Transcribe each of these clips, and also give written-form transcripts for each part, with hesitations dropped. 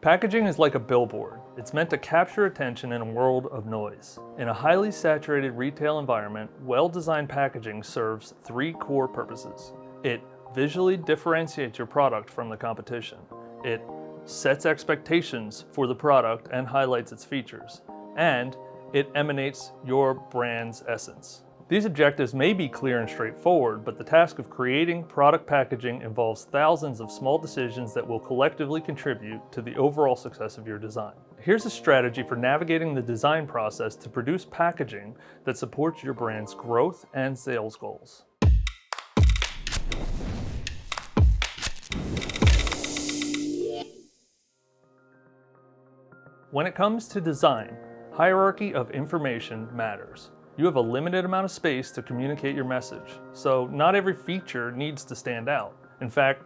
Packaging is like a billboard. It's meant to capture attention in a world of noise. In a highly saturated retail environment, well-designed packaging serves three core purposes. It visually differentiates your product from the competition. It sets expectations for the product and highlights its features. And it emanates your brand's essence. These objectives may be clear and straightforward, but the task of creating product packaging involves thousands of small decisions that will collectively contribute to the overall success of your design. Here's a strategy for navigating the design process to produce packaging that supports your brand's growth and sales goals. When it comes to design, hierarchy of information matters. You have a limited amount of space to communicate your message, so not every feature needs to stand out. In fact,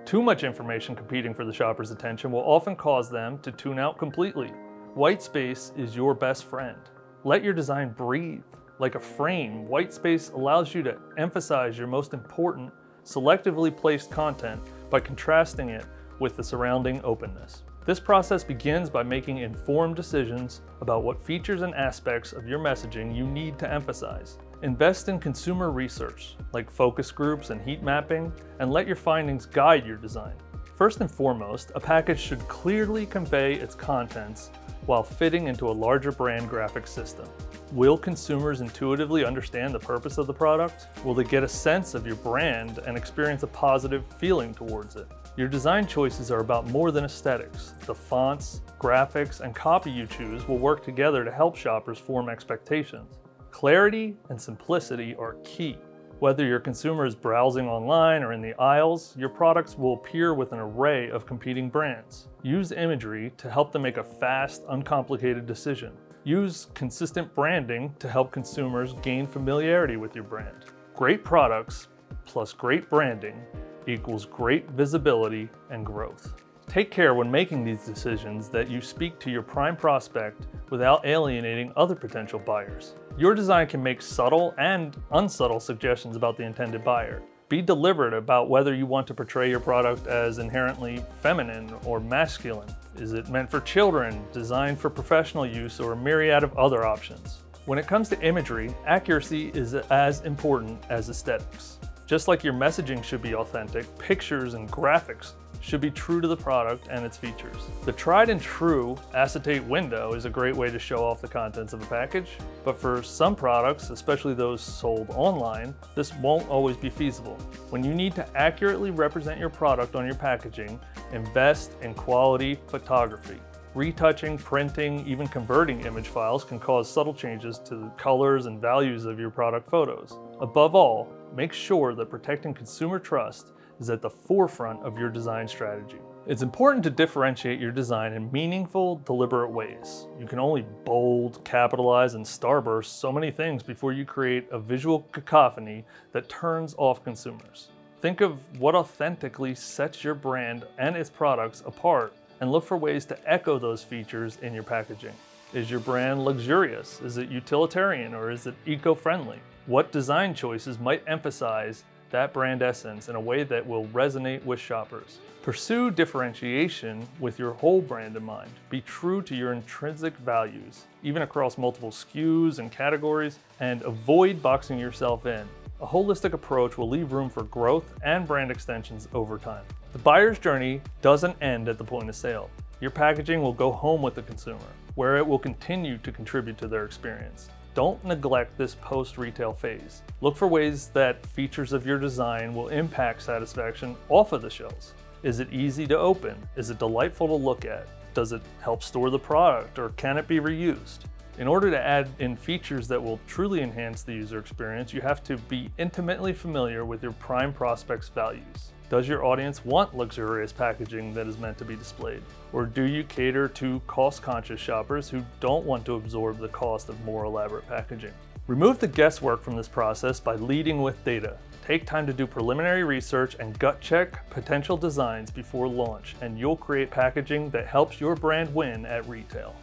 too much information competing for the shopper's attention will often cause them to tune out completely. White space is your best friend. Let your design breathe. Like a frame, white space allows you to emphasize your most important, selectively placed content by contrasting it with the surrounding openness. This process begins by making informed decisions about what features and aspects of your messaging you need to emphasize. Invest in consumer research, like focus groups and heat mapping, and let your findings guide your design. First and foremost, a package should clearly convey its contents while fitting into a larger brand graphic system. Will consumers intuitively understand the purpose of the product? Will they get a sense of your brand and experience a positive feeling towards it? Your design choices are about more than aesthetics. The fonts, graphics, and copy you choose will work together to help shoppers form expectations. Clarity and simplicity are key. Whether your consumer is browsing online or in the aisles, your products will appear with an array of competing brands. Use imagery to help them make a fast, uncomplicated decision. Use consistent branding to help consumers gain familiarity with your brand. Great products plus great branding equals great visibility and growth. Take care when making these decisions that you speak to your prime prospect without alienating other potential buyers. Your design can make subtle and unsubtle suggestions about the intended buyer. Be deliberate about whether you want to portray your product as inherently feminine or masculine. Is it meant for children, designed for professional use, or a myriad of other options? When it comes to imagery, accuracy is as important as aesthetics. Just like your messaging should be authentic, pictures and graphics should be true to the product and its features. The tried and true acetate window is a great way to show off the contents of a package, but for some products, especially those sold online, this won't always be feasible. When you need to accurately represent your product on your packaging, invest in quality photography. Retouching, printing, even converting image files can cause subtle changes to the colors and values of your product photos. Above all, make sure that protecting consumer trust is at the forefront of your design strategy. It's important to differentiate your design in meaningful, deliberate ways. You can only bold, capitalize, and starburst so many things before you create a visual cacophony that turns off consumers. Think of what authentically sets your brand and its products apart, and look for ways to echo those features in your packaging. Is your brand luxurious? Is it utilitarian, or is it eco-friendly? What design choices might emphasize that brand essence in a way that will resonate with shoppers? Pursue differentiation with your whole brand in mind. Be true to your intrinsic values, even across multiple SKUs and categories, and avoid boxing yourself in. A holistic approach will leave room for growth and brand extensions over time. The buyer's journey doesn't end at the point of sale. Your packaging will go home with the consumer, where it will continue to contribute to their experience. Don't neglect this post-retail phase. Look for ways that features of your design will impact satisfaction off of the shelves. Is it easy to open? Is it delightful to look at? Does it help store the product, or can it be reused? In order to add in features that will truly enhance the user experience, you have to be intimately familiar with your prime prospect's values. Does your audience want luxurious packaging that is meant to be displayed? Or do you cater to cost-conscious shoppers who don't want to absorb the cost of more elaborate packaging? Remove the guesswork from this process by leading with data. Take time to do preliminary research and gut check potential designs before launch, and you'll create packaging that helps your brand win at retail.